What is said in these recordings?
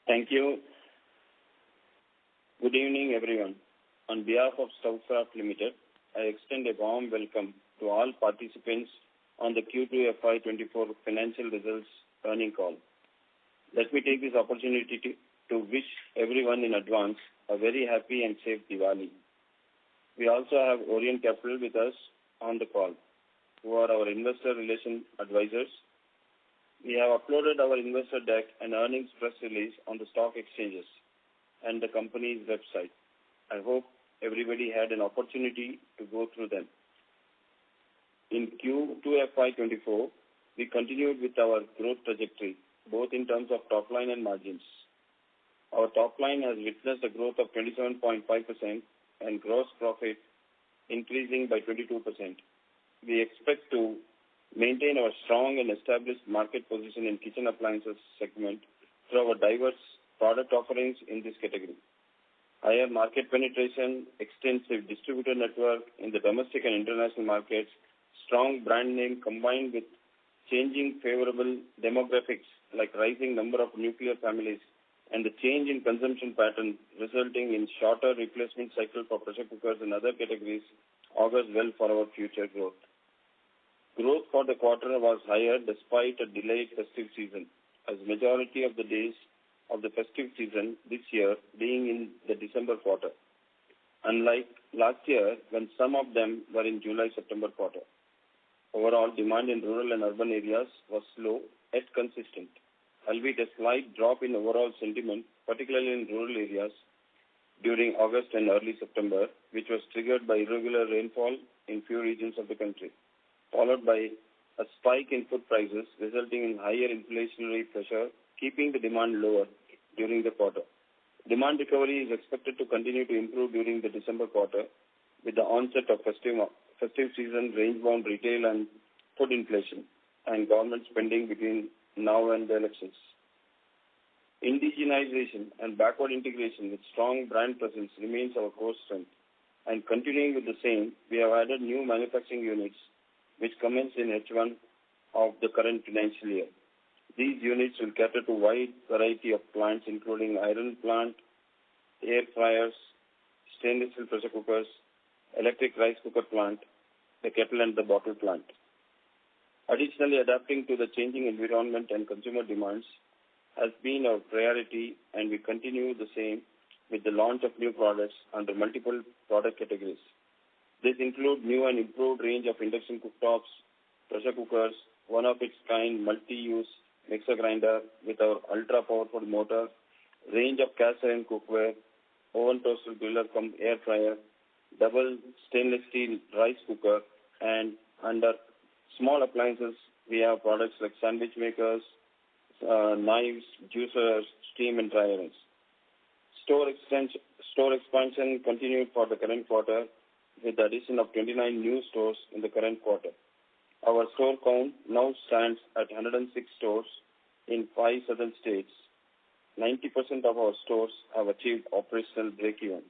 Thank you. Good evening, everyone. On behalf of Kraft Limited, I extend a warm welcome to all participants on the Q2 FY24 financial results earning call. Let me take this opportunity to wish everyone in advance a very happy and safe Diwali. We also have Orient Capital with us on the call, who are our investor relation advisors. We have uploaded our investor deck and earnings press release on the stock exchanges and the company's website. I hope everybody had an opportunity to go through them. In Q2 FY24, we continued with our growth trajectory, both in terms of top line and margins. Our top line has witnessed a growth of 27.5% and gross profit increasing by 22%. We expect to maintain our strong and established market position in kitchen appliances segment through our diverse product offerings in this category. Higher market penetration, extensive distributor network in the domestic and international markets, strong brand name combined with changing favorable demographics like rising number of nuclear families and the change in consumption pattern resulting in shorter replacement cycle for pressure cookers and other categories augurs well for our future growth. Growth for the quarter was higher despite a delayed festive season, as majority of the days of the festive season this year being in the December quarter, unlike last year when some of them were in July-September quarter. Overall demand in rural and urban areas was slow yet consistent, albeit a slight drop in overall sentiment, particularly in rural areas during August and early September, which was triggered by irregular rainfall in few regions of the country, followed by a spike in food prices resulting in higher inflationary pressure, keeping the demand lower during the quarter. Demand recovery is expected to continue to improve during the December quarter with the onset of festive season, range-bound retail and food inflation, and government spending between now and the elections. Indigenization and backward integration with strong brand presence remains our core strength. And continuing with the same, we have added new manufacturing units which commence in H1 of the current financial year. These units will cater to a wide variety of plants, including iron plant, air fryers, stainless steel pressure cookers, electric rice cooker plant, the kettle and the bottle plant. Additionally, adapting to the changing environment and consumer demands has been our priority, and we continue the same with the launch of new products under multiple product categories. This includes new and improved range of induction cooktops, pressure cookers, one-of-its-kind multi-use mixer grinder with our ultra-powerful motor, range of cast iron cookware, oven toaster griller from air fryer, double stainless steel rice cooker, and under small appliances, we have products like sandwich makers, knives, juicers, steam and dry irons. Store expansion continued for the current quarter with the addition of 29 new stores in the current quarter. Our store count now stands at 106 stores in 5 southern states. 90% of our stores have achieved operational break-even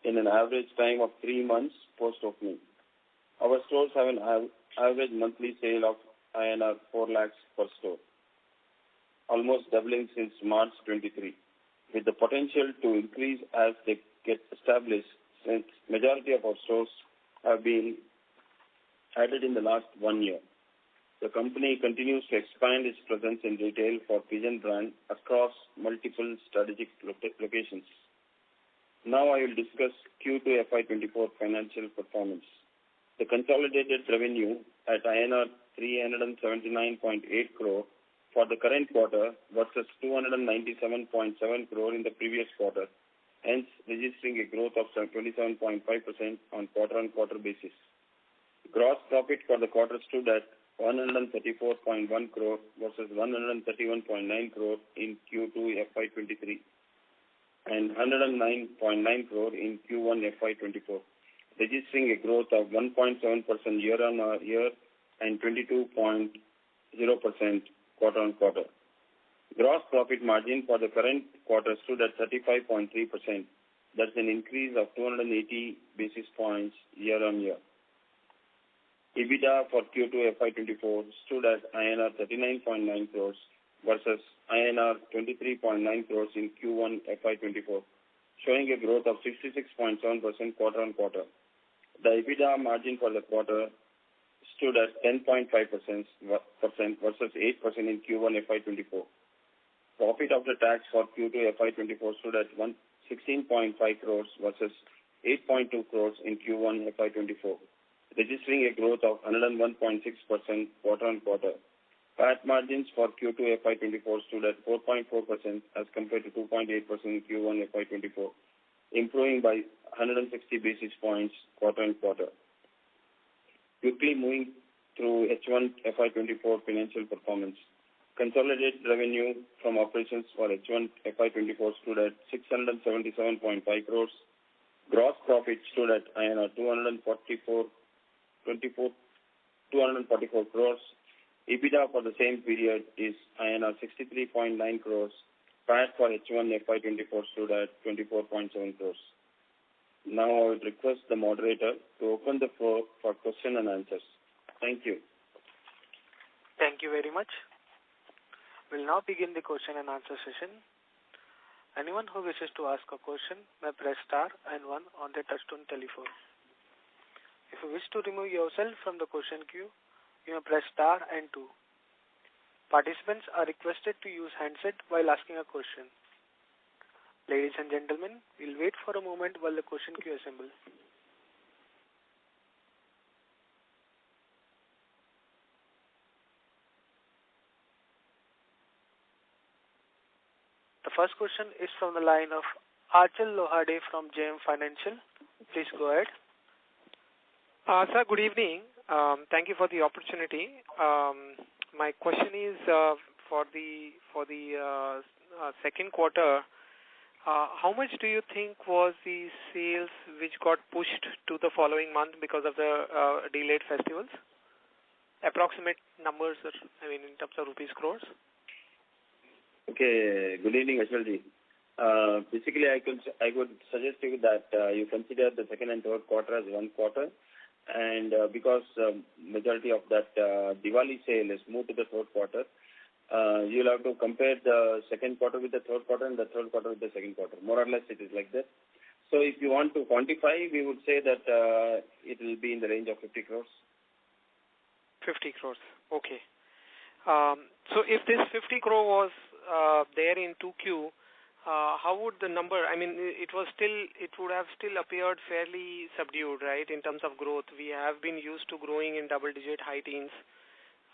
in an average time of 3 months post-opening. Our stores have an average monthly sale of INR 4 lakhs per store, almost doubling since March 23, with the potential to increase as they get established since majority of our stores have been added in the last 1 year. The company continues to expand its presence in retail for Pigeon brand across multiple strategic locations. Now I will discuss Q2 FY24 financial performance. The consolidated revenue at INR 379.8 crore for the current quarter versus 297.7 crore in the previous quarter, hence registering a growth of 27.5% on quarter-on-quarter basis. Gross profit for the quarter stood at 134.1 crore versus 131.9 crore in Q2 FY23 and 109.9 crore in Q1 FY24, registering a growth of 1.7% year-on-year and 22.0% quarter-on-quarter. Gross profit margin for the current quarter stood at 35.3%. That's an increase of 280 basis points year-on-year. EBITDA for Q2 FY24 stood at INR 39.9 crores versus INR 23.9 crores in Q1 FY24, showing a growth of 66.7% quarter-on-quarter. The EBITDA margin for the quarter stood at 10.5% versus 8% in Q1 FY24. Profit after tax for Q2 FY24 stood at 16.5 crores versus 8.2 crores in Q1 FY24, registering a growth of 101.6% quarter-on-quarter. PAT margins for Q2 FY24 stood at 4.4% as compared to 2.8% in Q1 FY24, improving by 160 basis points quarter-on-quarter. Quickly moving through H1 FY24 financial performance. Consolidated revenue from operations for H1 FY24 stood at 677.5 crores. Gross profit stood at 244 crores. EBITDA for the same period is 63.9 crores. PAT for H1 FY24 stood at 24.7 crores. Now I would request the moderator to open the floor for question and answers. Thank you. Thank you very much. We'll now begin the question and answer session. Anyone who wishes to ask a question may press star and 1 on their touchtone telephone. If you wish to remove yourself from the question queue, you may press star and 2. Participants are requested to use handset while asking a question. Ladies and gentlemen, we'll wait for a moment while the question queue assembles. The first question is from the line of Achal Lohade from JM Financial. Please go ahead. Sir, good evening. Thank you for the opportunity. My question is for the second quarter. How much do you think was the sales which got pushed to the following month because of the delayed festivals? Approximate numbers, in terms of rupees crores. Okay, good evening, Ashwalji. Basically, I would suggest you that you consider the second and third quarter as one quarter, and because majority of that Diwali sale is moved to the third quarter, you'll have to compare the second quarter with the third quarter and the third quarter with the second quarter. More or less, it is like that. So if you want to quantify, we would say that it will be in the range of 50 crores. 50 crores, okay. So if this 50 crore was there in 2Q, how would the number, it would have still appeared fairly subdued, right, in terms of growth. We have been used to growing in double-digit high teens,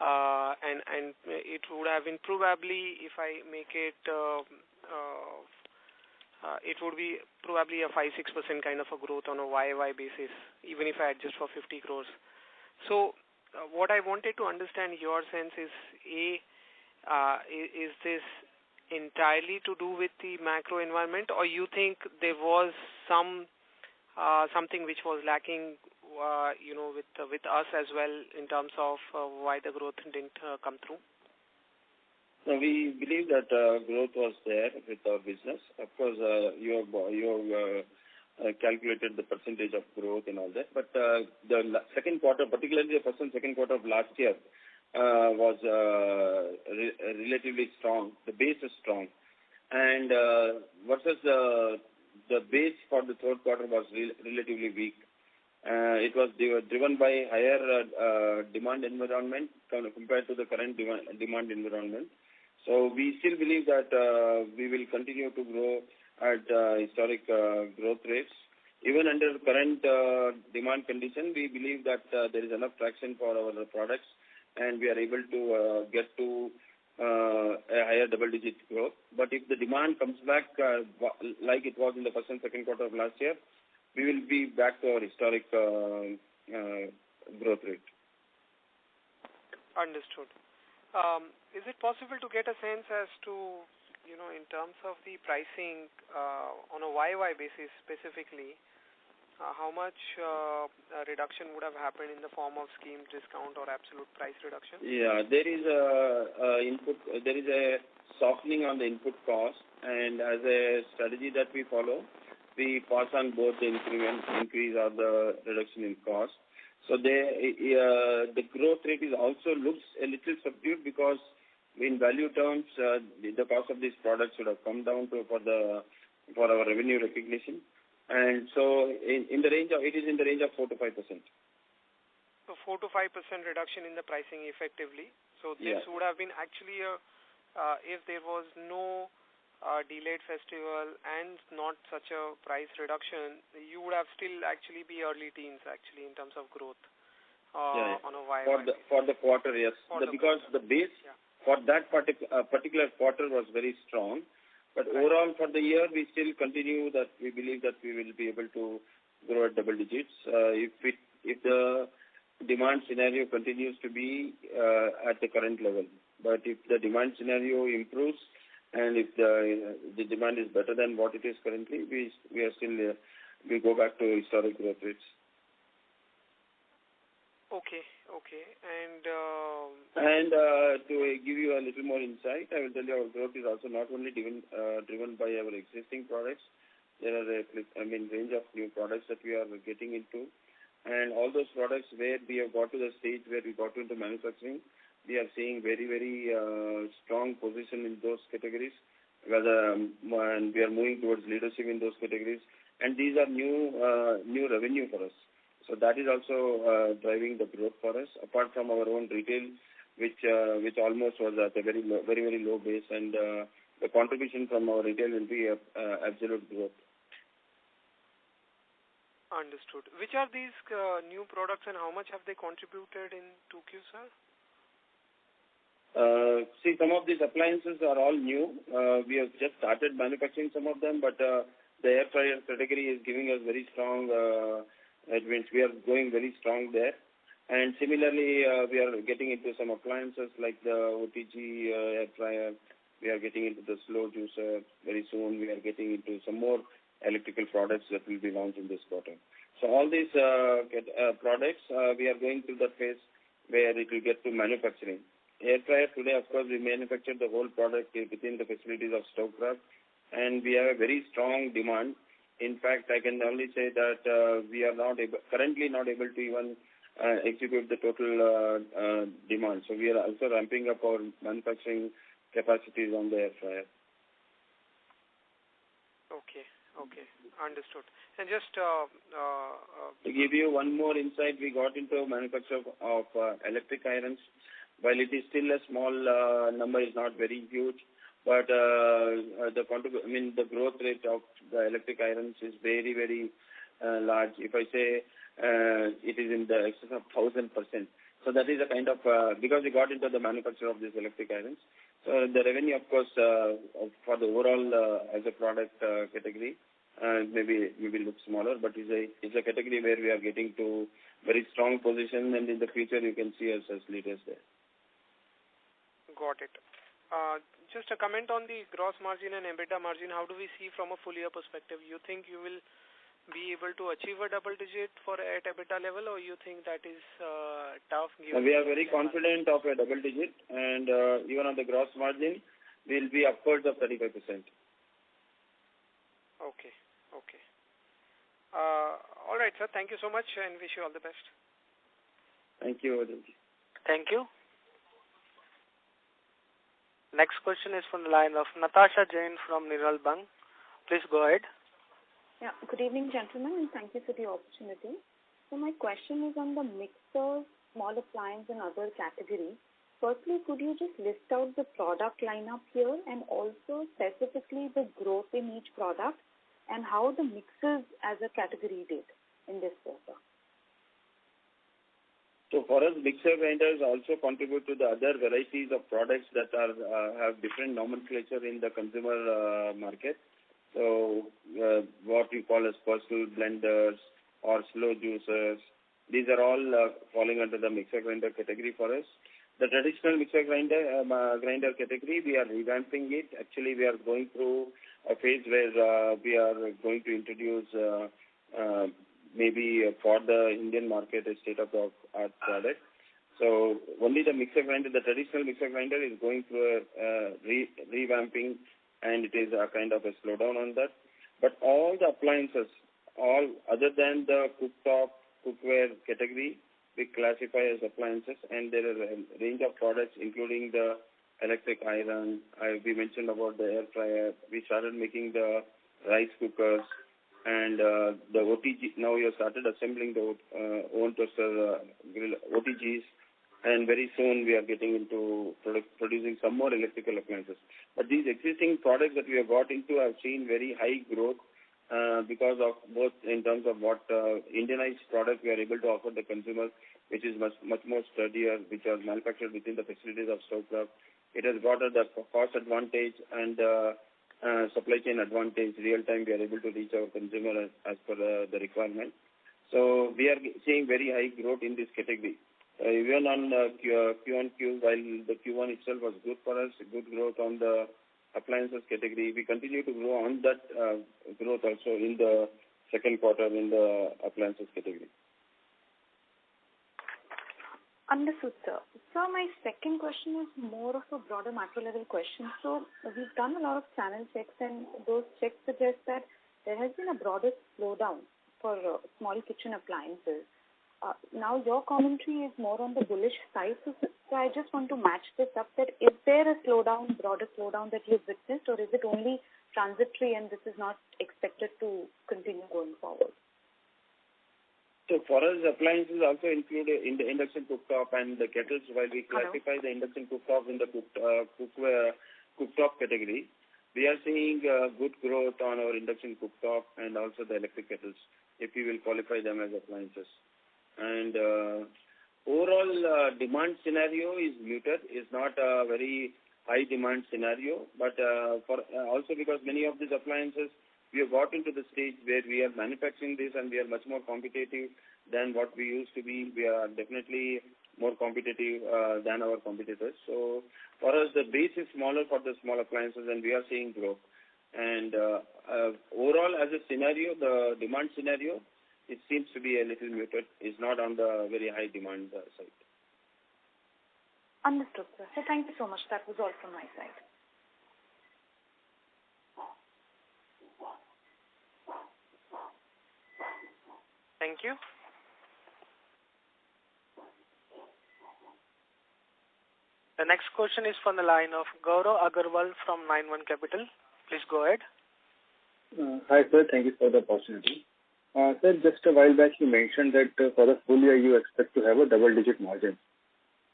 and it would have been probably, if I make it, it would be probably a 5-6% kind of a growth on a YY basis, even if I adjust for 50 crores. So what I wanted to understand your sense is, is this entirely to do with the macro environment, or you think there was something which was lacking, with us as well in terms of why the growth didn't come through? No, we believe that growth was there with our business. Of course, you have calculated the percentage of growth and all that, but the second quarter, particularly the first and second quarter of last year, was relatively strong. The base is strong, and versus the base for the third quarter was relatively weak. It was driven by higher demand environment compared to the current demand environment. So we still believe that we will continue to grow at historic growth rates. Even under current demand condition, we believe that there is enough traction for our products, and we are able to get to a higher double-digit growth. But if the demand comes back like it was in the first and second quarter of last year, we will be back to our historic growth rate. Understood. Is it possible to get a sense as to, in terms of the pricing on a YY basis specifically, how much reduction would have happened in the form of scheme discount or absolute price reduction? Yeah, there is a softening on the input cost, and as a strategy that we follow, we pass on both the increase or the reduction in cost. So the growth rate is also looks a little subdued because in value terms, the cost of these products should have come down for our revenue recognition. And so in the range of, it is in the range of 4 to 5%. So 4 to 5% reduction in the pricing effectively. So this would have been actually if there was no delayed festival and not such a price reduction, you would have still actually be early teens actually in terms of growth on a YY. For the quarter, yes. Because the base for that particular quarter was very strong. But overall for the year, we still continue that we believe that we will be able to grow at double digits if the demand scenario continues to be at the current level. But if the demand scenario improves, and if the demand is better than what it is currently, we are still we go back to historic growth rates. Okay. And to give you a little more insight, I will tell you our growth is also not only driven by our existing products. There are range of new products that we are getting into, and all those products where we have got to the stage where we got into manufacturing, we are seeing very, very strong position in those categories, and we are moving towards leadership in those categories. And these are new revenue for us. So that is also driving the growth for us, apart from our own retail, which almost was at a very, very low base, and the contribution from our retail will be absolute growth. Understood. Which are these new products and how much have they contributed in 2Q, sir? See, some of these appliances are all new. We have just started manufacturing some of them, but the air fryer category is giving us very strong. It means we are going very strong there. And similarly, we are getting into some appliances like the OTG air fryer. We are getting into the slow juicer. Very soon, we are getting into some more electrical products that will be launched in this quarter. So all these products, we are going through the phase where it will get to manufacturing. Air fryer today, of course, we manufacture the whole product within the facilities of Kraft, and we have a very strong demand. In fact, I can only say that we are currently not able to even execute the total demand. So we are also ramping up our manufacturing capacities on the air fryer. Okay. Understood. And just to give you one more insight, we got into manufacture of electric irons. While it is still a small number, is not very huge, but the growth rate of the electric irons is very, very large. If I say it is in the excess of 1,000%. So that is a kind of because we got into the manufacture of these electric irons. So the revenue, of course, for the overall as a product category, maybe looks smaller, but it's a category where we are getting to very strong position, and in the future you can see us as leaders there. Got it. Just a comment on the gross margin and EBITDA margin. How do we see from a full year perspective? You think you will be able to achieve a double digit at EBITDA level, or you think that is tough? We are very confident of a double digit, and even on the gross margin, we'll be upwards of 35%. Okay. All right, sir. Thank you so much, and wish you all the best. Thank you, Adilji. Thank you. Next question is from the line of Natasha Jain from Nirmal Bang. Please go ahead. Yeah. Good evening, gentlemen, and thank you for the opportunity. So my question is on the mixers, small appliance, and other categories. Firstly, could you just list out the product lineup here, and also specifically the growth in each product, and how the mixers as a category did in this quarter? So for us, mixer grinders also contribute to the other varieties of products that have different nomenclature in the consumer market. So what we call as personal blenders or slow juicers, these are all falling under the mixer grinder category for us. The traditional mixer grinder category, we are revamping it. Actually, we are going through a phase where we are going to introduce maybe for the Indian market a state-of-the-art product. So only the mixer grinder, the traditional mixer grinder is going through a revamping, and it is a kind of a slowdown on that. But all the appliances, all other than the cooktop, cookware category, we classify as appliances, and there is a range of products including the electric iron. We mentioned about the air fryer. We started making the rice cookers and the OTG. Now we have started assembling the oven toaster grill OTGs. And very soon we are getting into producing some more electrical appliances. But these existing products that we have got into have seen very high growth because of both in terms of what Indianized products we are able to offer the consumers, which is much more sturdier, which are manufactured within the facilities of Kraft. It has got the cost advantage and supply chain advantage. Real time we are able to reach our consumer as per the requirement. So we are seeing very high growth in this category. Even on Q1, while the Q1 itself was good for us, good growth on the appliances category, we continue to grow on that growth also in the second quarter in the appliances category. Understood, sir. So my second question is more of a broader macro level question. So we've done a lot of channel checks, and those checks suggest that there has been a broader slowdown for small kitchen appliances. Now your commentary is more on the bullish side, so I just want to match this up. That is there a slowdown, broader slowdown that you've witnessed, or is it only transitory and this is not expected to continue going forward? So for us, appliances also include in the induction cooktop and the kettles. While we classify the induction cooktop in the cooktop category, we are seeing good growth on our induction cooktop and also the electric kettles, if we will qualify them as appliances. And overall demand scenario is muted. It's not a very high demand scenario, but also because many of these appliances, we have got into the stage where we are manufacturing this and we are much more competitive than what we used to be. We are definitely more competitive than our competitors. So for us, the base is smaller for the small appliances and we are seeing growth. And overall, as a scenario, the demand scenario, it seems to be a little muted. It's not on the very high demand side. Understood, sir. So thank you so much. That was all from my side. Thank you. The next question is from the line of Gaurav Agarwal from 91 Capital. Please go ahead. Hi, sir. Thank you for the opportunity. Sir, just a while back you mentioned that for the full year you expect to have a double-digit margin.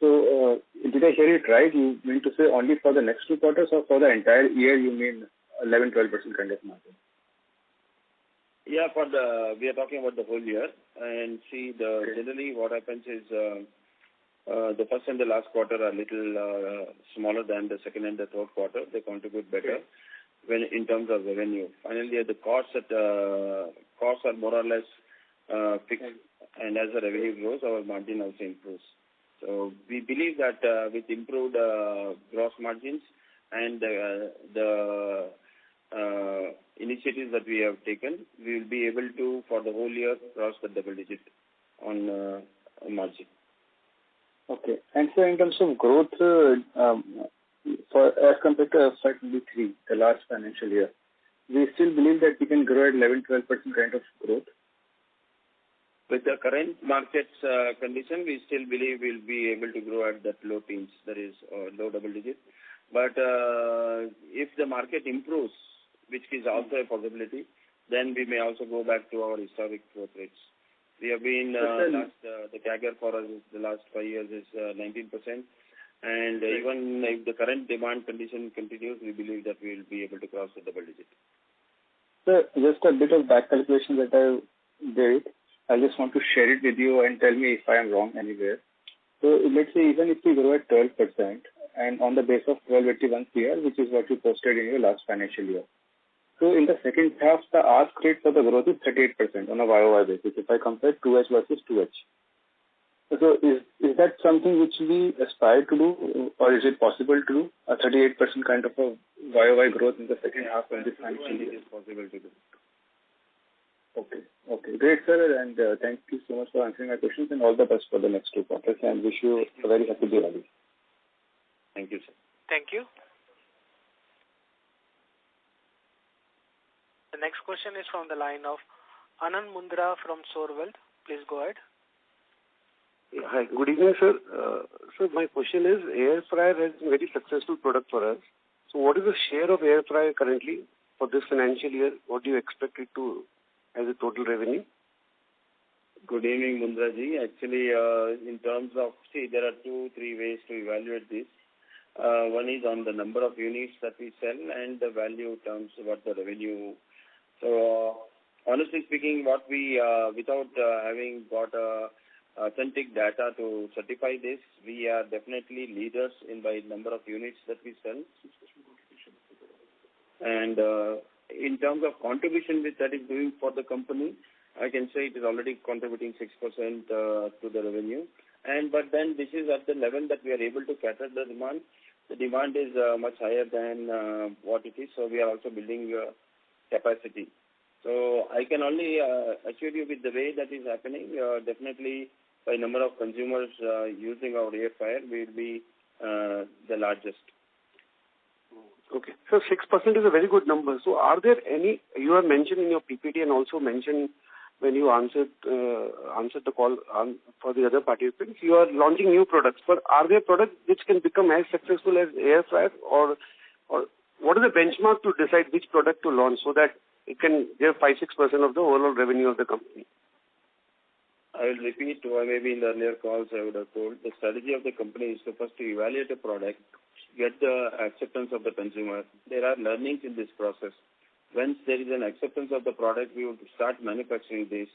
So, did I hear it right? You mean to say only for the next 2 quarters, or for the entire year you mean 11-12% kind of margin? Yeah, we are talking about the whole year. And see, generally what happens is the first and the last quarter are a little smaller than the second and the third quarter. They contribute better when in terms of revenue. Finally, the costs are more or less fixed, and as the revenue grows, our margin also improves. So we believe that with improved gross margins and the initiatives that we have taken, we will be able to, for the whole year, cross the double digit on margin. Okay. And so in terms of growth, as compared to FY2023, the last financial year, we still believe that we can grow at 11-12% kind of growth? With the current market condition, we still believe we'll be able to grow at that low teens, that is low double digit. But if the market improves, which is also a possibility, then we may also go back to our historic growth rates. We have been, the CAGR for us the last 5 years is 19%. And even if the current demand condition continues, we believe that we will be able to cross the double digit. Sir, just a bit of back calculation that I did. I just want to share it with you and tell me if I am wrong anywhere. So let's say even if we grow at 12% and on the base of 1281 CR, which is what you posted in your last financial year. So in the second half, the ask rate for the growth is 38% on a YOY basis if I compare 2H versus 2H. So is that something which we aspire to do, or is it possible to do a 38% kind of a YOY growth in the second half of this financial year? It is possible to do. Okay, great, sir, and thank you so much for answering my questions, and all the best for the next 2 quarters, and wish you a very happy Diwali. Thank you, sir. Thank you. The next question is from the line of Anand Mundra from Soar Wealth. Please go ahead. Hi, good evening, sir. Sir, my question is, air fryer has been a very successful product for us. So what is the share of air fryer currently for this financial year? What do you expect it to as a total revenue? Good evening, Mundraji. Actually, in terms of, there are 2-3 ways to evaluate this. One is on the number of units that we sell and the value terms, what the revenue. So, honestly speaking, what we, without having got authentic data to certify this, we are definitely leaders in by number of units that we sell. And in terms of contribution which that is doing for the company, I can say it is already contributing 6% to the revenue. But then this is at the level that we are able to cater the demand. The demand is much higher than what it is, so we are also building capacity. So I can only assure you with the way that is happening, definitely by number of consumers using our air fryer, we will be the largest. Okay. So 6% is a very good number. So are there any, you have mentioned in your PPT and also mentioned when you answered the call for the other participants, you are launching new products. But are there products which can become as successful as air fryer, or what is the benchmark to decide which product to launch so that it can give 5-6% of the overall revenue of the company? I will repeat, maybe in the earlier calls I would have told, the strategy of the company is to first to evaluate a product, get the acceptance of the consumer. There are learnings in this process. Once there is an acceptance of the product, we would start manufacturing this.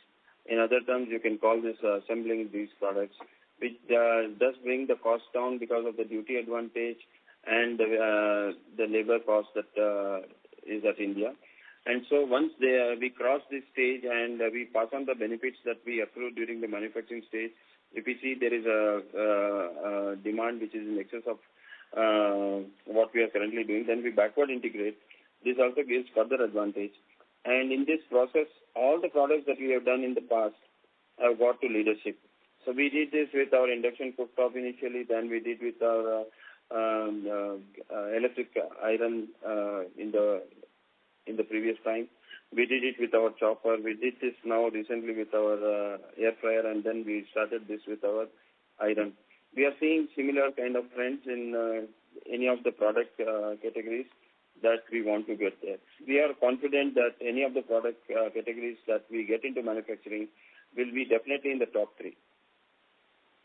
In other terms, you can call this assembling these products, which does bring the cost down because of the duty advantage and the labor cost that is at India. And so once we cross this stage and we pass on the benefits that we accrue during the manufacturing stage, if we see there is a demand which is in excess of what we are currently doing, then we backward integrate. This also gives further advantage. And in this process, all the products that we have done in the past have got to leadership. So we did this with our induction cooktop initially, then we did with our electric iron in the previous time. We did it with our chopper. We did this now recently with our air fryer, and then we started this with our iron. We are seeing similar kind of trends in any of the product categories that we want to get there. We are confident that any of the product categories that we get into manufacturing will be definitely in the top 3.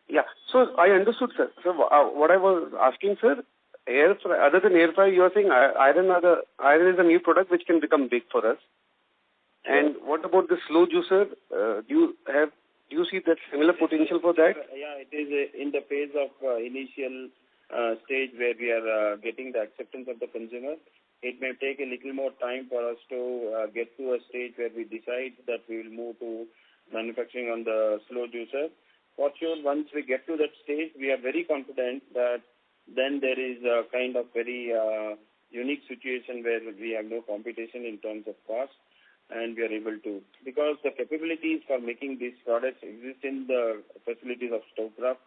Yeah. So I understood, sir. So what I was asking, sir, air fryer, other than air fryer, you are saying iron is a new product which can become big for us. And what about the slow juicer? Do you see that similar potential for that? Yeah, it is in the phase of initial stage where we are getting the acceptance of the consumer. It may take a little more time for us to get to a stage where we decide that we will move to manufacturing on the slow juicer. For sure, once we get to that stage, we are very confident that then there is a kind of very unique situation where we have no competition in terms of cost, and we are able to, because the capabilities for making these products exist in the facilities of Kraft.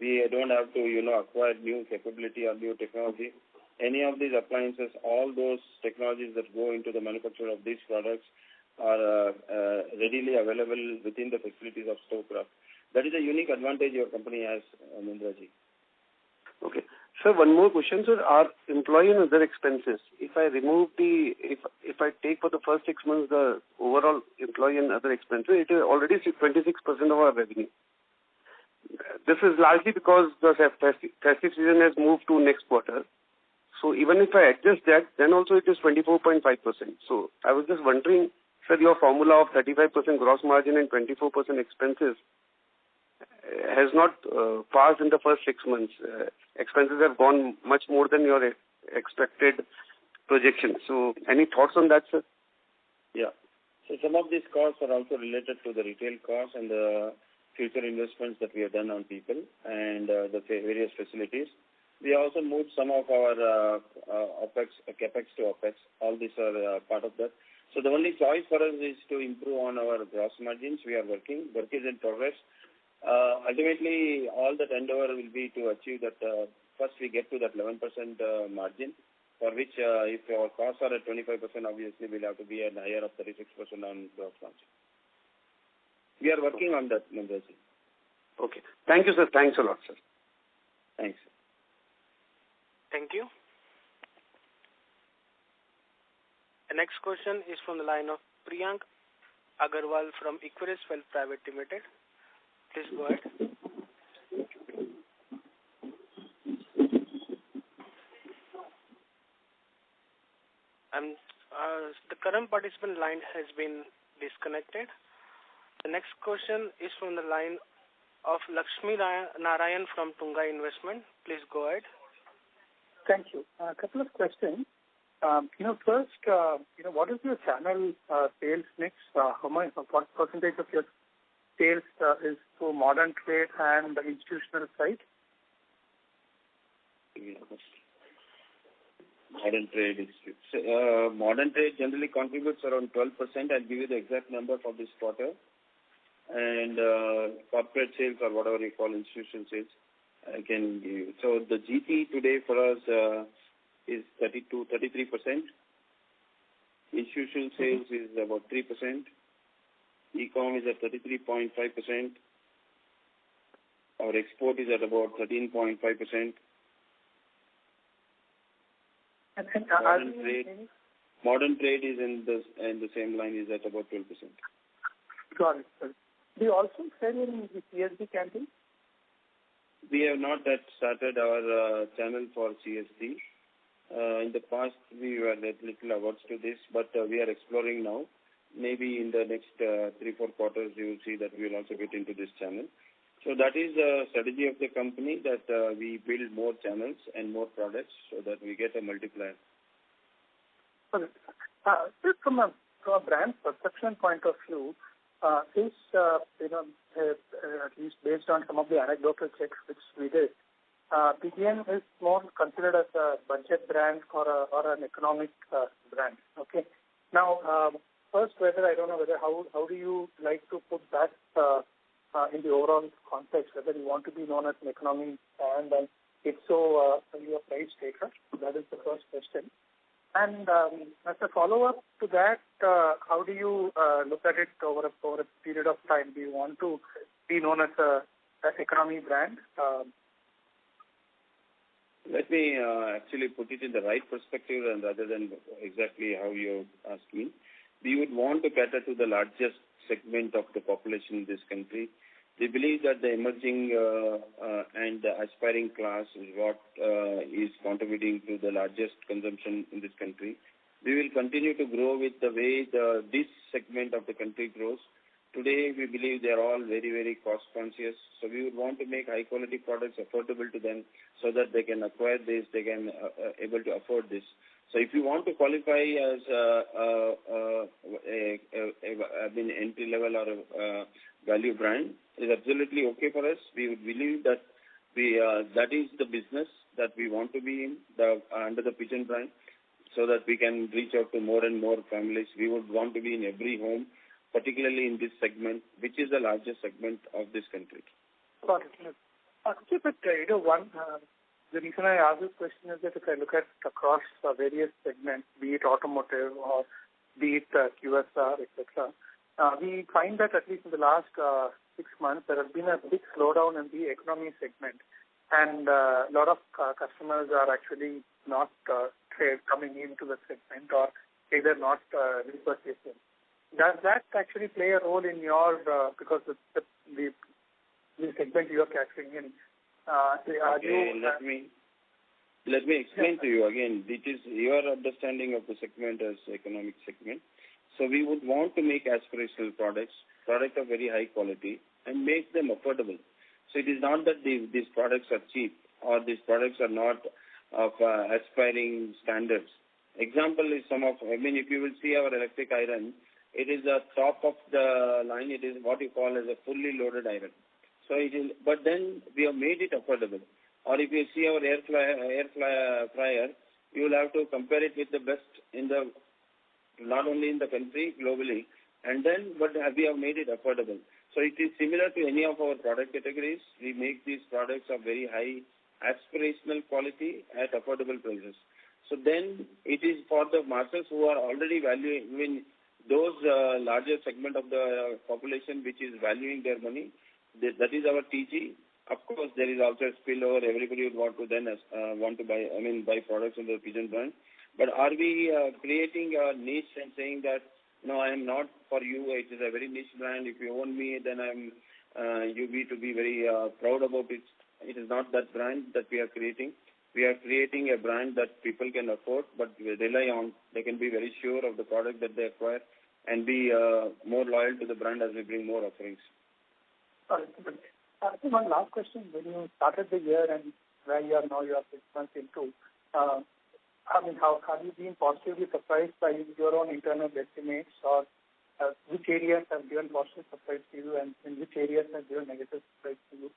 We don't have to, acquire new capability or new technology. Any of these appliances, all those technologies that go into the manufacture of these products are readily available within the facilities of Kraft. That is a unique advantage your company has, Mundraji. Okay. Sir, one more question, sir. Our employee and other expenses, if I remove if I take for the first 6 months the overall employee and other expenses, it is already 26% of our revenue. This is largely because the festive season has moved to next quarter. So even if I adjust that, then also it is 24.5%. So I was just wondering, sir, your formula of 35% gross margin and 24% expenses has not passed in the first 6 months. Expenses have gone much more than your expected projection. So any thoughts on that, sir? Yeah. So some of these costs are also related to the retail costs and the future investments that we have done on people and the various facilities. We also moved some of our capex to OPEX. All these are part of that. So the only choice for us is to improve on our gross margins. We are working. Work is in progress. Ultimately, all that endeavor will be to achieve that. First, we get to that 11% margin, for which if our costs are at 25%, obviously we'll have to be at higher of 36% on gross margin. We are working on that, Mundraji. Okay. Thank you, sir. Thanks a lot, sir. Thanks. Thank you. The next question is from the line of Priyank Agarwal from Equirus Wealth Private Limited. Please go ahead. The current participant line has been disconnected. The next question is from the line of Lakshmi Narayan from Tunga Investment. Please go ahead. Thank you. A couple of questions. First, what is your channel sales mix? What percentage of your sales is through modern trade and the institutional side? Modern trade generally contributes around 12%. I'll give you the exact number for this quarter. And corporate sales, or whatever you call institutional sales, I can give you. So the GT today for us is 33%. Institutional sales is about 3%. E-com is at 33.5%. Our export is at about 13.5%. Modern trade is in the same line, is at about 12%. Got it, sir. Do you also sell in the CSD canteen? We have not yet started our channel for CSD. In the past, we were a little averse to this, but we are exploring now. Maybe in the next 3-4 quarters, you will see that we will also get into this channel. So that is the strategy of the company, that we build more channels and more products so that we get a multiplier. Just from a brand perception point of view, since at least based on some of the anecdotal checks which we did, PGN is more considered as a budget brand or an economic brand. Okay. Now, first, I don't know how do you like to put that in the overall context, whether you want to be known as an economic brand, and if so, are you a price taker? That is the first question. And as a follow-up to that, how do you look at it over a period of time? Do you want to be known as an economy brand? Let me actually put it in the right perspective, and rather than exactly how you asked me. We would want to cater to the largest segment of the population in this country. We believe that the emerging and the aspiring class is what is contributing to the largest consumption in this country. We will continue to grow with the way this segment of the country grows. Today, we believe they are all very, very cost conscious. So we would want to make high quality products affordable to them so that they can acquire this, they can able to afford this. So if you want to qualify as entry level or a value brand, is absolutely okay for us. We would believe that that is the business that we want to be in under the Pigeon brand, so that we can reach out to more and more families. We would want to be in every home, particularly in this segment, which is the largest segment of this country. Got it. But the reason I ask this question is that if I look at across various segments, be it automotive or be it QSR, etc., we find that at least in the last 6 months, there has been a big slowdown in the economy segment, and a lot of customers are actually not coming into the segment, or either not repurchasing. Does that actually play a role in your because the segment you are catering in? Let me explain to you again. It is your understanding of the segment as economic segment. So we would want to make aspirational products of very high quality, and make them affordable. So it is not that these products are cheap or these products are not of aspiring standards. Example is if you will see our electric iron, it is the top of the line. It is what you call as a fully loaded iron. So it is, but then we have made it affordable. Or if you see our air fryer, you will have to compare it with the best in the, not only in the country, globally. And then, but we have made it affordable. So it is similar to any of our product categories. We make these products of very high aspirational quality at affordable prices. So then it is for the masses who are already valuing, those larger segment of the population which is valuing their money. that is our TG. Of course, there is also a spillover. Everybody would want to then buy products in the pigeon brand. But are we creating a niche and saying that, no, I am not for you. It is a very niche brand. If you own me, then you need to be very proud about it. It is not that brand that we are creating. We are creating a brand that people can afford, but rely on. They can be very sure of the product that they acquire and be more loyal to the brand as we bring more offerings. One last question. When you started the year and where you are now, you are 6 months into, how have you been positively surprised by your own internal estimates, or which areas have given positive surprise to you and in which areas have given negative surprise to you?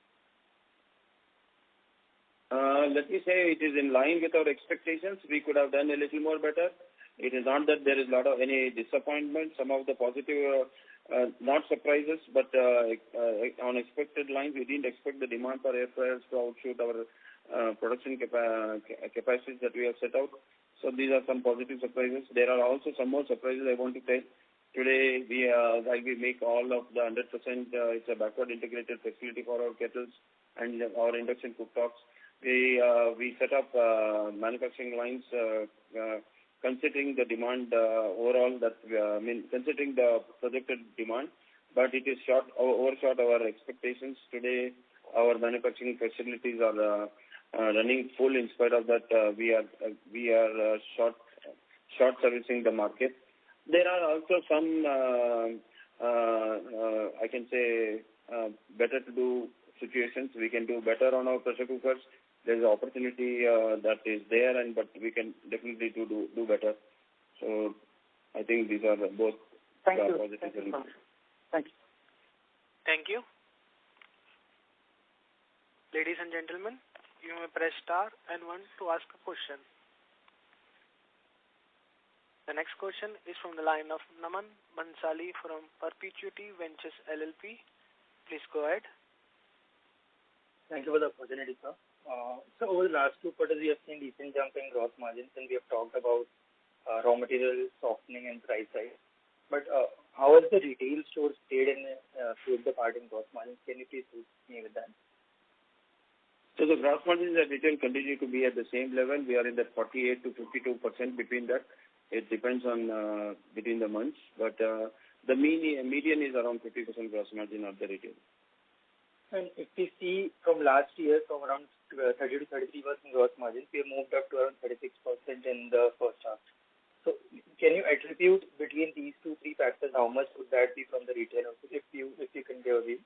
Let me say it is in line with our expectations. We could have done a little more better. It is not that there is a lot of any disappointment. Some of the positive, not surprises, but on expected lines, we didn't expect the demand for air fryers to outshoot our production capacities that we have set out. So these are some positive surprises. There are also some more surprises I want to tell. Today, while we make all of the 100%, it's a backward integrated facility for our kettles and our induction cooktops. We set up manufacturing lines considering the demand overall, considering the projected demand, but it is overshot our expectations. Today, our manufacturing facilities are running full. In spite of that, we are short servicing the market. There are also some, I can say, better to do situations. We can do better on our pressure cookers. There is an opportunity that is there, but we can definitely do better. So I think these are both positive. Thank you. Thank you. Ladies and gentlemen, you may press star and 1 to ask a question. The next question is from the line of Naman Bansali from Perpetuity Ventures LLP. Please go ahead. Thank you for the opportunity, sir. So over the last 2 quarters, we have seen decent jump in gross margins, and we have talked about raw material softening and price rise. But how has the retail stores played the part in gross margins? Can you please help me with that? So the gross margins at retail continue to be at the same level. We are in that 48 to 52% between that. It depends on between the months, but the median is around 50% gross margin of the retail. And if we see from last year, from around 30 to 33% gross margins, we have moved up to around 36% in the first half. So can you attribute between these 2-3 factors, how much would that be from the retail also, if you can give a view?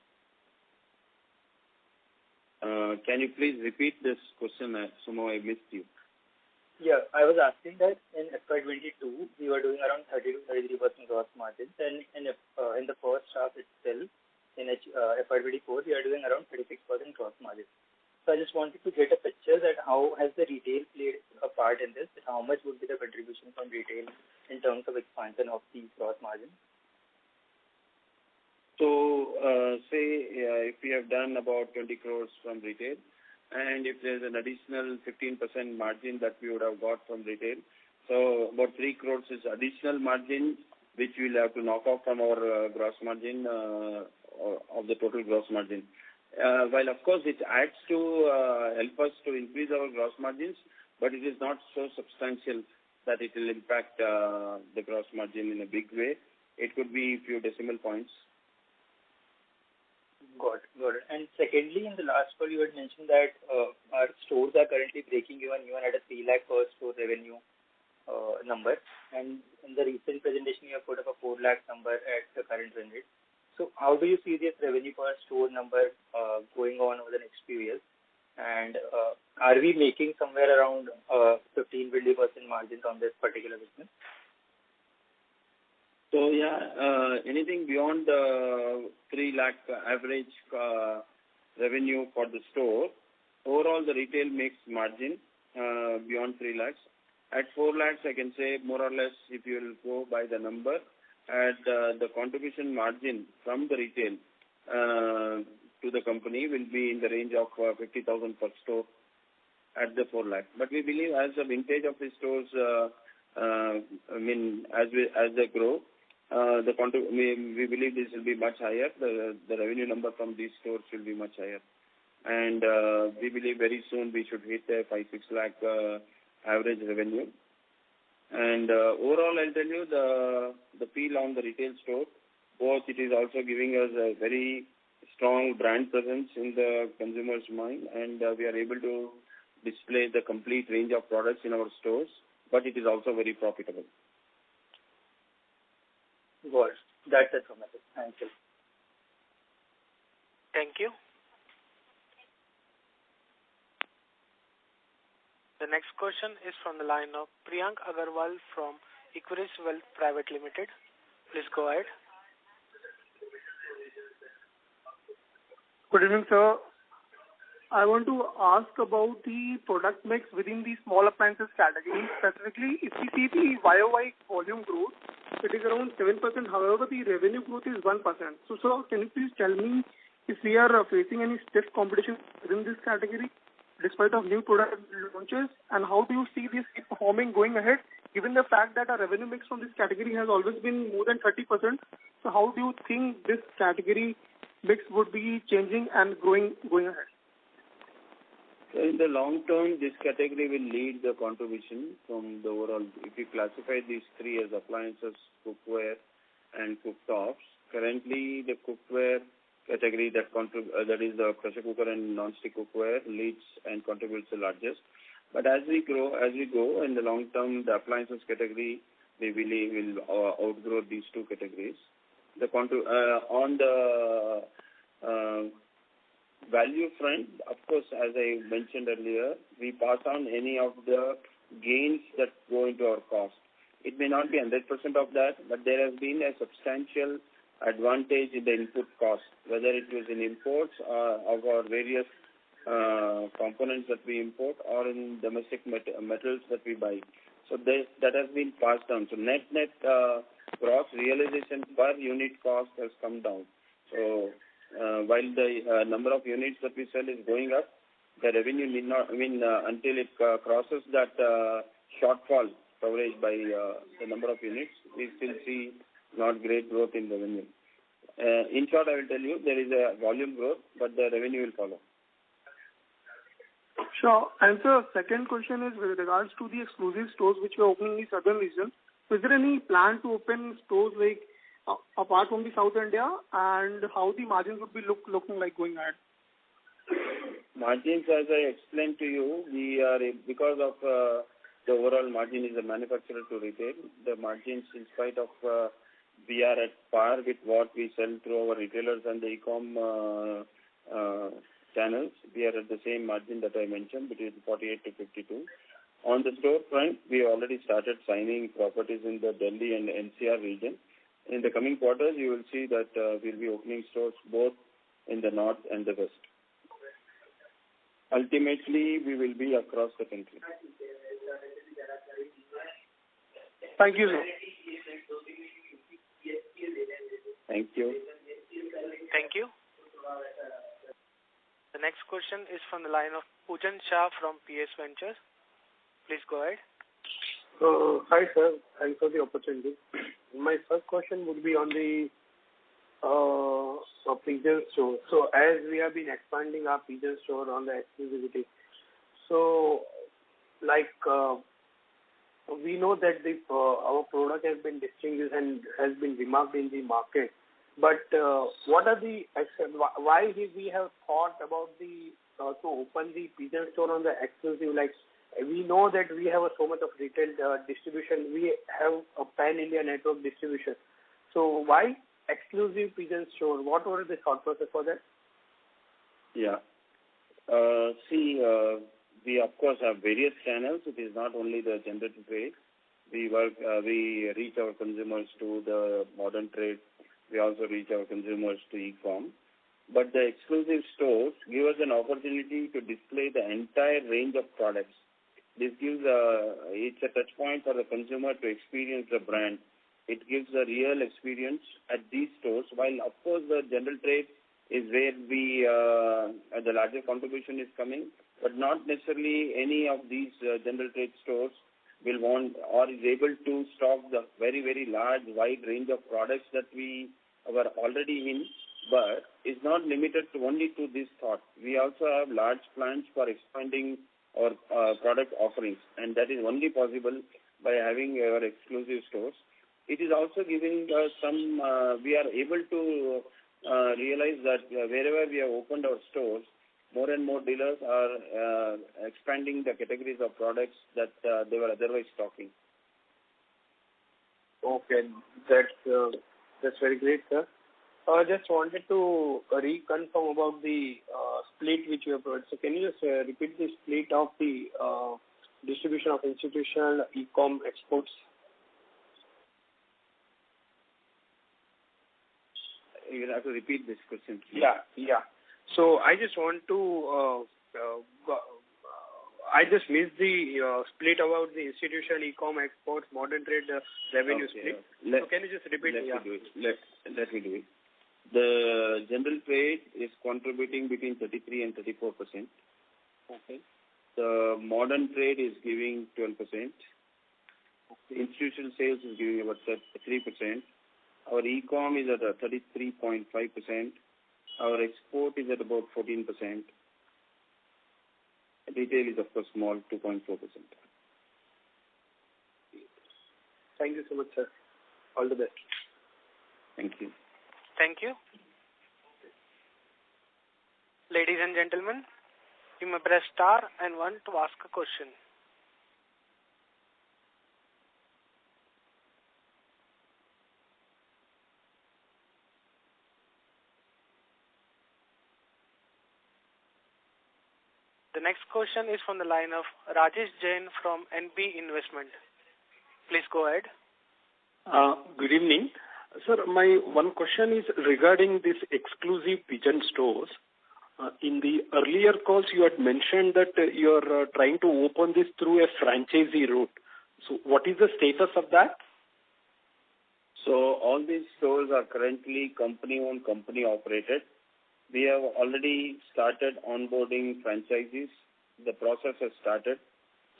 Can you please repeat this question? Somehow I missed you. Yeah, I was asking that in FY22, we were doing around 30 to 33% gross margins, and in the first half itself, in FY24, we are doing around 36% gross margins. So I just wanted to get a picture that how has the retail played a part in this, and how much would be the contribution from retail in terms of expansion of these gross margins? So, if we have done about 20 crores from retail, and if there's an additional 15% margin that we would have got from retail, so about 3 crores is additional margin, which we'll have to knock off from our gross margin of the total gross margin. While, of course, it adds to help us to increase our gross margins, but it is not so substantial that it will impact the gross margin in a big way. It could be a few decimal points. Got it. And secondly, in the last call, you had mentioned that our stores are currently breaking even at a 3 lakh per store revenue number. And in the recent presentation, you have put up a 4 lakh number at the current run rate. So how do you see this revenue per store number going on over the next few years? And are we making somewhere around 15-20% margins on this particular business? So, anything beyond 3 lakh average revenue for the store, overall the retail makes margin beyond 3 lakhs. At 4 lakhs, I can say more or less, if you will go by the number, at the contribution margin from the retail to the company will be in the range of 50,000 per store at the 4 lakhs. But we believe as the vintage of the stores, as they grow, we believe this will be much higher. The revenue number from these stores will be much higher. And we believe very soon we should hit a 5-6 lakh average revenue. And overall, I'll tell you the feel on the retail store, both it is also giving us a very strong brand presence in the consumer's mind, and we are able to display the complete range of products in our stores, but it is also very profitable. Got it. That's it from my side. Thank you. Thank you. The next question is from the line of Priyank Agarwal from Equirus Wealth Private Limited. Please go ahead. Good evening, sir. I want to ask about the product mix within the small appliances category. Specifically, if we see the YOY volume growth, it is around 7%. However, the revenue growth is 1%. So, sir, can you please tell me if we are facing any stiff competition within this category, despite of new product launches, and how do you see this performing going ahead, given the fact that our revenue mix from this category has always been more than 30%? So how do you think this category mix would be changing and going ahead? So in the long term, this category will lead the contribution from the overall. If you classify these three as appliances, cookware, and cooktops, currently the cookware category that is the pressure cooker and non-stick cookware leads and contributes the largest. But as we go in the long term, the appliances category we believe will outgrow these two categories. On the value front, of course, as I mentioned earlier, we pass on any of the gains that go into our cost. It may not be 100% of that, but there has been a substantial advantage in the input cost, whether it was in imports of our various components that we import or in domestic metals that we buy. So that has been passed down. So net gross realization per unit cost has come down. So while the number of units that we sell is going up, the revenue need not, until it crosses that shortfall coverage by the number of units, we still see not great growth in revenue. In short, I will tell you, there is a volume growth, but the revenue will follow. Sure. And sir, second question is with regards to the exclusive stores which we are opening in the southern region. So is there any plan to open stores like apart from the South India, and how the margins would be looking like going ahead? Margins, as I explained to you, we are, because of the overall margin is a manufacturer to retail, the margins in spite of we are at par with what we sell through our retailers and the e-com channels. We are at the same margin that I mentioned, between 48 to 52. On the store front, we already started signing properties in the Delhi and NCR region. In the coming quarters, you will see that we'll be opening stores both in the north and the west. Ultimately, we will be across the country. Thank you, sir. Thank you. Thank you. The next question is from the line of Pujan Shah from PS Ventures. Please go ahead. Hi, sir. Thanks for the opportunity. My first question would be on the pigeon store. So as we have been expanding our pigeon store on the exclusivity, so we know that our product has been distinguished and has been remarked in the market. But what are why we have thought about to open the pigeon store on the exclusive? Like, we know that we have so much of retail distribution. We have a pan-India network distribution. So why exclusive pigeon store? What was the thought process for that? Yeah. We of course have various channels. It is not only the general trade. We reach our consumers to the modern trade. We also reach our consumers to e-com. But the exclusive stores give us an opportunity to display the entire range of products. This gives it's a touch point for the consumer to experience the brand. It gives a real experience at these stores, while of course the general trade is where the larger contribution is coming, but not necessarily any of these general trade stores will want or is able to stock the very, very large, wide range of products that we were already in, but is not limited to only to this thought. We also have large plans for expanding our product offerings, and that is only possible by having our exclusive stores. It is also giving us some, we are able to realize that wherever we have opened our stores, more and more dealers are expanding the categories of products that they were otherwise stocking. Okay, that's very great, sir. I just wanted to reconfirm about the split which you have provided. So can you just repeat the split of the distribution of institutional e-com exports? You will have to repeat this question, please. Yeah. So I just want to, I just missed the split about the institutional e-com exports, modern trade revenue split. So can you just repeat? Let me do it. The general trade is contributing between 33 and 34%. Okay. The modern trade is giving 12%. Okay. Institutional sales is giving about 3%. Our e-com is at 33.5%. Our export is at about 14%. Retail is, of course, small, 2.4%. Thank you so much, sir. All the best. Thank you. Thank you. Ladies and gentlemen, you may press star and 1 to ask a question. The next question is from the line of Rajesh Jain from NB Investment. Please go ahead. Good evening. Sir, my one question is regarding this exclusive pigeon stores. In the earlier calls, you had mentioned that you are trying to open this through a franchisee route. So what is the status of that? So all these stores are currently company-owned, company-operated. We have already started onboarding franchisees. The process has started.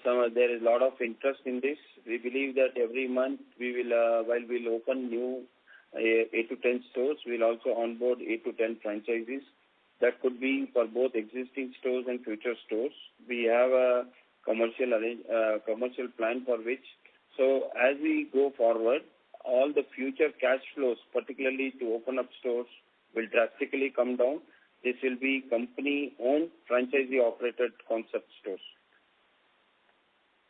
So there is a lot of interest in this. We believe that every month we will, while we'll open new 8 to 10 stores, we'll also onboard 8 to 10 franchisees. That could be for both existing stores and future stores. We have a commercial plan for which. So as we go forward, all the future cash flows, particularly to open up stores, will drastically come down. This will be company-owned, franchisee-operated concept stores.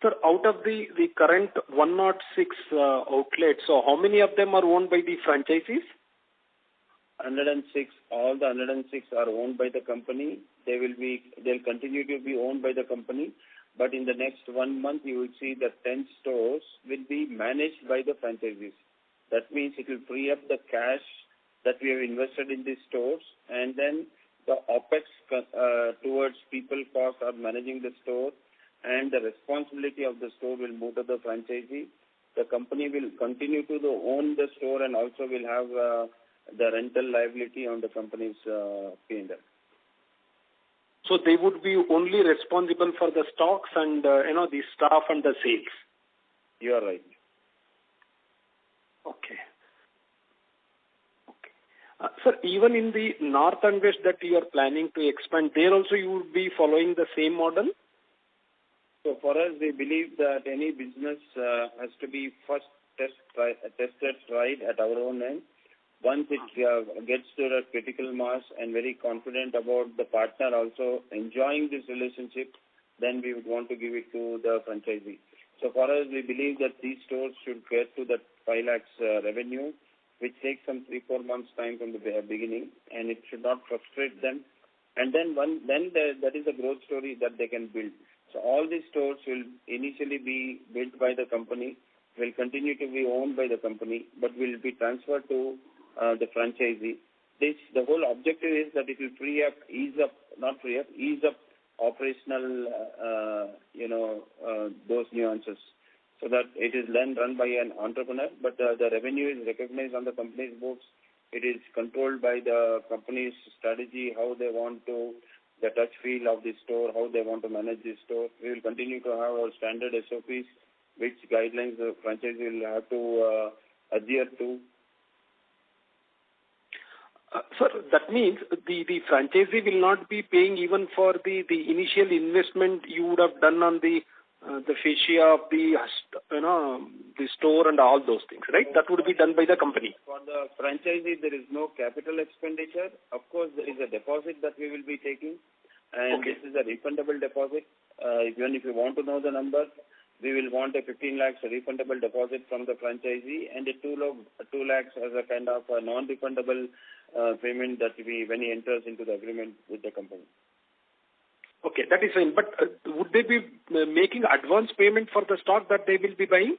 Sir, out of the current 106 outlets, so how many of them are owned by the franchisees? 106. All the 106 are owned by the company. They'll continue to be owned by the company. But in the next 1 month, you will see that 10 stores will be managed by the franchisees. That means it will free up the cash that we have invested in these stores, and then the OPEX towards people cost of managing the store and the responsibility of the store will move to the franchisee. The company will continue to own the store and also will have the rental liability on the company's P&L. So they would be only responsible for the stocks and the staff and the sales. You are right. Okay. Sir, even in the north and west that you are planning to expand, there also you would be following the same model? So for us, we believe that any business has to be first tested, tried at our own end. Once it gets to a critical mass and very confident about the partner also enjoying this relationship, then we would want to give it to the franchisee. So for us, we believe that these stores should get to that 5 lakhs revenue, which takes some 3-4 months time from the beginning, and it should not frustrate them. And then that is a growth story that they can build. So all these stores will initially be built by the company, will continue to be owned by the company, but will be transferred to the franchisee. The whole objective is that it will ease up operational, those nuances, so that it is then run by an entrepreneur, but the revenue is recognized on the company's books. It is controlled by the company's strategy, how they want to, the touch feel of the store, how they want to manage the store. We will continue to have our standard SOPs which guidelines the franchisee will have to adhere to. Sir, that means the franchisee will not be paying even for the initial investment you would have done on the fascia of the store and all those things, right? That would be done by the company. For the franchisee, there is no capital expenditure. Of course, there is a deposit that we will be taking, and this is a refundable deposit. Even if you want to know the number, we will want a 15 lakhs refundable deposit from the franchisee and a 2 lakhs as a kind of a non-refundable payment that when he enters into the agreement with the company. Okay, that is fine. But would they be making advance payment for the stock that they will be buying?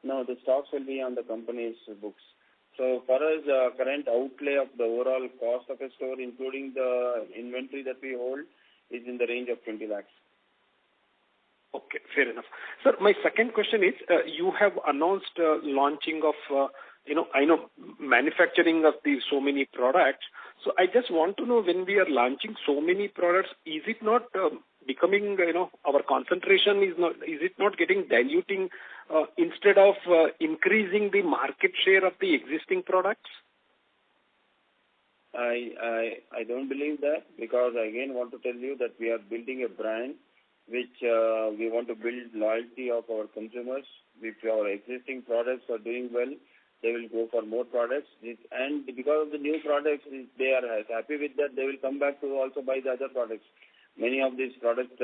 No, the stocks will be on the company's books. So for us, current outlay of the overall cost of a store, including the inventory that we hold, is in the range of 20 lakhs. Okay, fair enough. Sir, my second question is, you have announced launching of, I know manufacturing of so many products. So I just want to know, when we are launching so many products, is it not becoming, our concentration is it not getting diluting instead of increasing the market share of the existing products? I don't believe that, because I again want to tell you that we are building a brand which we want to build loyalty of our consumers. If our existing products are doing well, they will go for more products. And because of the new products, if they are happy with that, they will come back to also buy the other products. Many of these product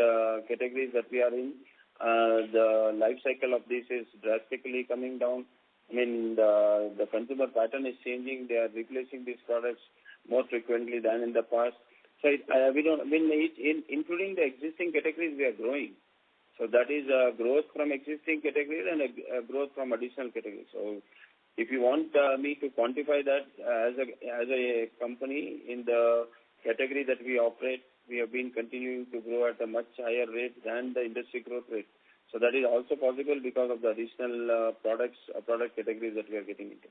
categories that we are in, the life cycle of this is drastically coming down. I mean, the consumer pattern is changing. They are replacing these products more frequently than in the past. So including the existing categories, we are growing. So that is a growth from existing categories and a growth from additional categories. So if you want me to quantify that as a company in the category that we operate, we have been continuing to grow at a much higher rate than the industry growth rate. So that is also possible because of the additional product categories that we are getting into.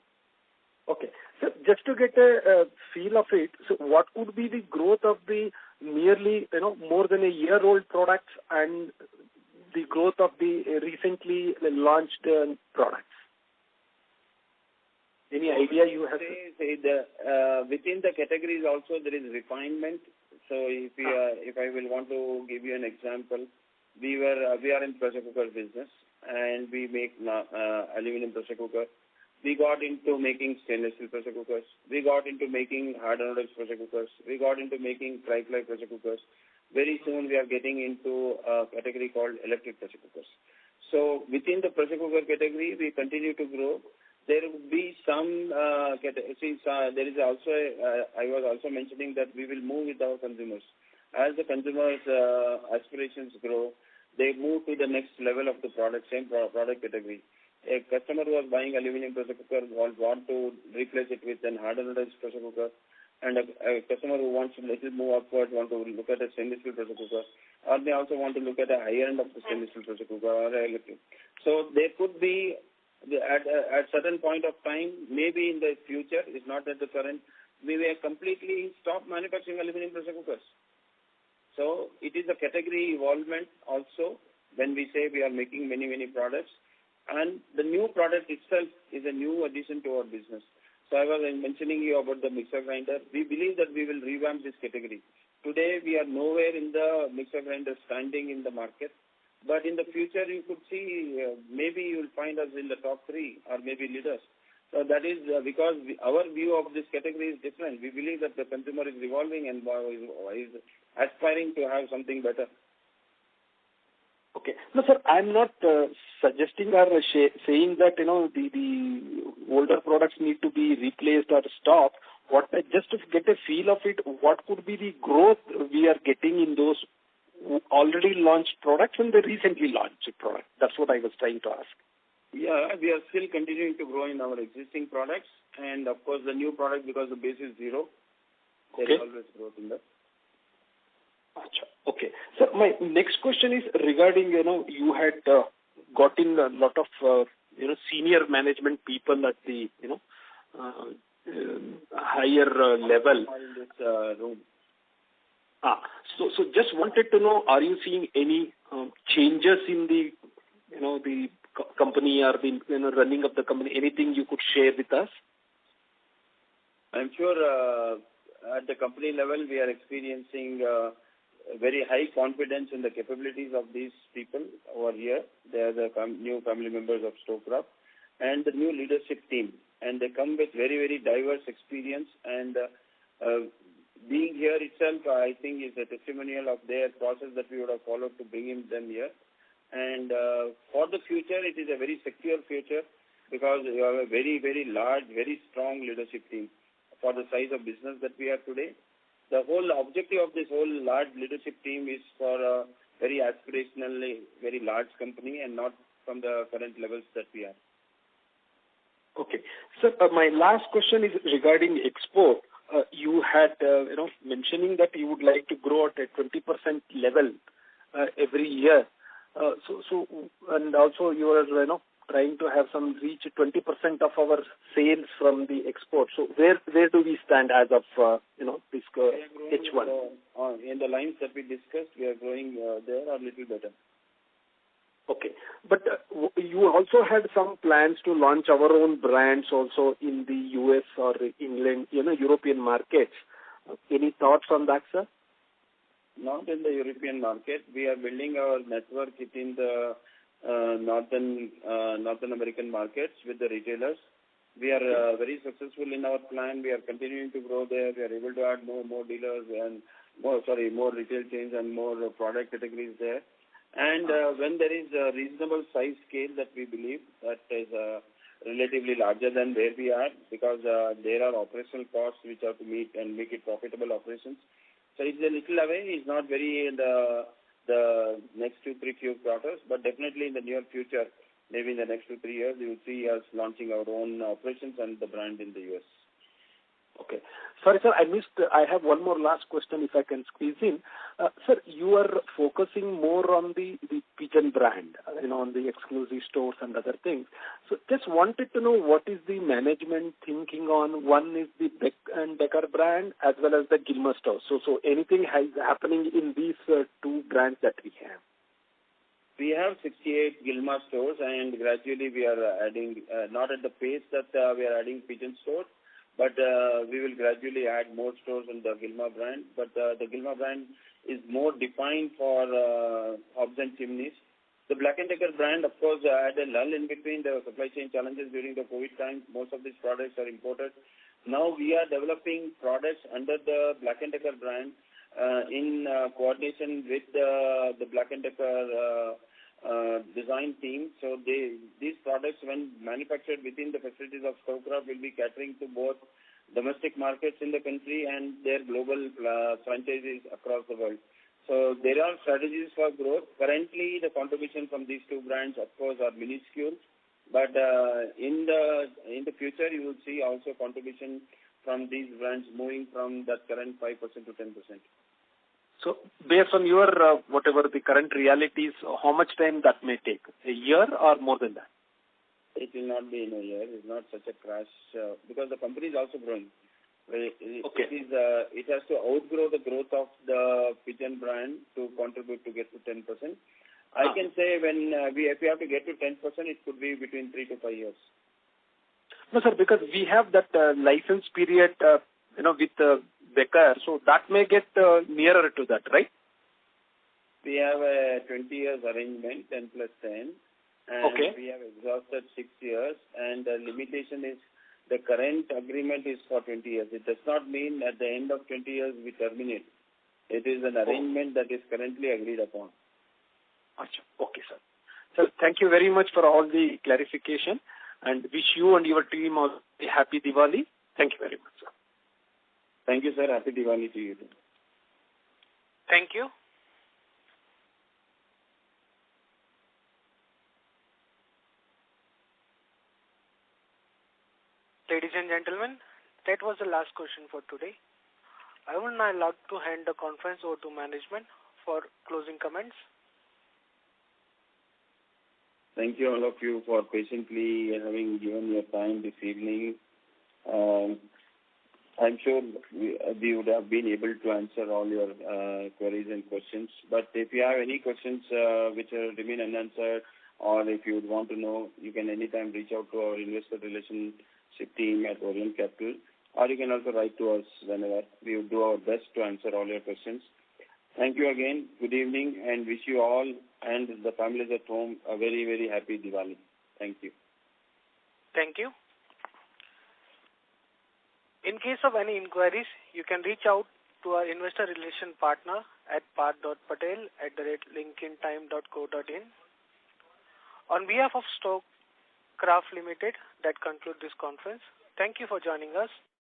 Okay. So just to get a feel of it, so what would be the growth of the nearly, more than a year-old products and the growth of the recently launched products? Any idea you have? Within the categories also there is refinement. So if I will want to give you an example, we are in pressure cooker business and we make aluminum pressure cooker. We got into making stainless steel pressure cookers. We got into making hard anodized pressure cookers. We got into making tri-ply pressure cookers. Very soon we are getting into a category called electric pressure cookers. So within the pressure cooker category, we continue to grow. There will be some there is also I was also mentioning that we will move with our consumers. As the consumers' aspirations grow, they move to the next level of the product, same product category. A customer who was buying aluminum pressure cooker will want to replace it with an hard anodized pressure cooker, and a customer who wants to little move upwards want to look at a stainless steel pressure cooker, or they also want to look at a higher end of the stainless steel pressure cooker or electric. So there could be at certain point of time, maybe in the future, it's not at the current, we will completely stop manufacturing aluminum pressure cookers. So it is a category evolvement also when we say we are making many products. And the new product itself is a new addition to our business. So I was mentioning you about the mixer grinder. We believe that we will revamp this category. Today, we are nowhere in the mixer grinder standing in the market. But in the future, you could see, maybe you will find us in the top 3 or maybe leaders. So that is because our view of this category is different. We believe that the consumer is evolving and is aspiring to have something better. Okay. No, sir, I'm not suggesting or saying that, the older products need to be replaced or stopped. Just to get a feel of it, what could be the growth we are getting in those already launched products and the recently launched products? That's what I was trying to ask. Yeah, we are still continuing to grow in our existing products. And, of course, the new product, because the base is zero, there is always growth in that. Okay. So my next question is regarding, you had gotten a lot of, senior management people at the, higher level. In this room. So just wanted to know, are you seeing any changes in the the company or the running of the company? Anything you could share with us? I'm sure at the company level we are experiencing very high confidence in the capabilities of these people over here. They are the new family members of Kraft and the new leadership team. And they come with very, very diverse experience. And being here itself, I think, is a testimonial of their process that we would have followed to bring them here. And for the future, it is a very secure future because you have a very, very large, very strong leadership team for the size of business that we have today. The whole objective of this whole large leadership team is for a very aspirationally, very large company and not from the current levels that we are. Okay. So my last question is regarding export. You had, mentioning that you would like to grow at a 20% level every year. And also you are, trying to have some reach 20% of our sales from the export. So where do we stand as of, this H1? In the lines that we discussed, we are growing there a little better. Okay. But you also had some plans to launch our own brands also in the US or England, European markets. Any thoughts on that, sir? Not in the European market. We are building our network within the Northern American markets with the retailers. We are very successful in our plan. We are continuing to grow there. We are able to add more dealers and more retail chains and more product categories there. And when there is a reasonable size scale that we believe that is relatively larger than where we are, because there are operational costs which have to meet and make it profitable operations. So it's a little away. It's not very in the next 2-3 few quarters, but definitely in the near future, maybe in the next 2-3 years, you will see us launching our own operations and the brand in the US. Okay. Sorry, sir, I have one more last question if I can squeeze in. Sir, you are focusing more on the Pigeon brand, on the exclusive stores and other things. So just wanted to know what is the management thinking on. One is the Beck & Decker brand as well as the Gilmer store. So anything happening in these two brands that we have? We have 68 Gilmer stores, and gradually we are adding, not at the pace that we are adding Pigeon stores, but we will gradually add more stores in the Gilmer brand. But the Gilmer brand is more defined for hobs and chimneys. The Black & Decker brand, of course, had a lull in between the supply chain challenges during the COVID time. Most of these products are imported. Now we are developing products under the Black & Decker brand in coordination with the Black & Decker design team. So these products, when manufactured within the facilities of Kraft, will be catering to both domestic markets in the country and their global franchises across the world. So there are strategies for growth. Currently, the contribution from these two brands, of course, are minuscule. But in the future, you will see also contribution from these brands moving from that current 5% to 10%. So based on your, whatever the current realities, how much time that may take? A year or more than that? It will not be in a year. It's not such a crash because the company is also growing. Okay. It has to outgrow the growth of the Pigeon brand to contribute to get to 10%. I can say if we have to get to 10%, it could be between 3 to 5 years. No, sir, because we have that license period, with Becker, so that may get nearer to that, right? We have a 20 years arrangement, 10 plus 10, and we have exhausted 6 years, and the limitation is the current agreement is for 20 years. It does not mean at the end of 20 years we terminate. It is an arrangement that is currently agreed upon. Okay, sir. Sir, thank you very much for all the clarification, and wish you and your team a happy Diwali. Thank you very much, sir. Thank you, sir. Happy Diwali to you too. Thank you. Ladies and gentlemen, that was the last question for today. I would now like to hand the conference over to management for closing comments. Thank you, all of you, for patiently having given your time this evening. I'm sure we would have been able to answer all your queries and questions. But if you have any questions which remain unanswered or if you would want to know, you can anytime reach out to our investor relationship team at Orient Capital, or you can also write to us whenever. We will do our best to answer all your questions. Thank you again. Good evening, and wish you all and the families at home a very, very happy Diwali. Thank you. Thank you. In case of any inquiries, you can reach out to our investor relation partner at parth.patel@linkintime.co.in. On behalf of Kraft Limited, that concludes this conference. Thank you for joining us.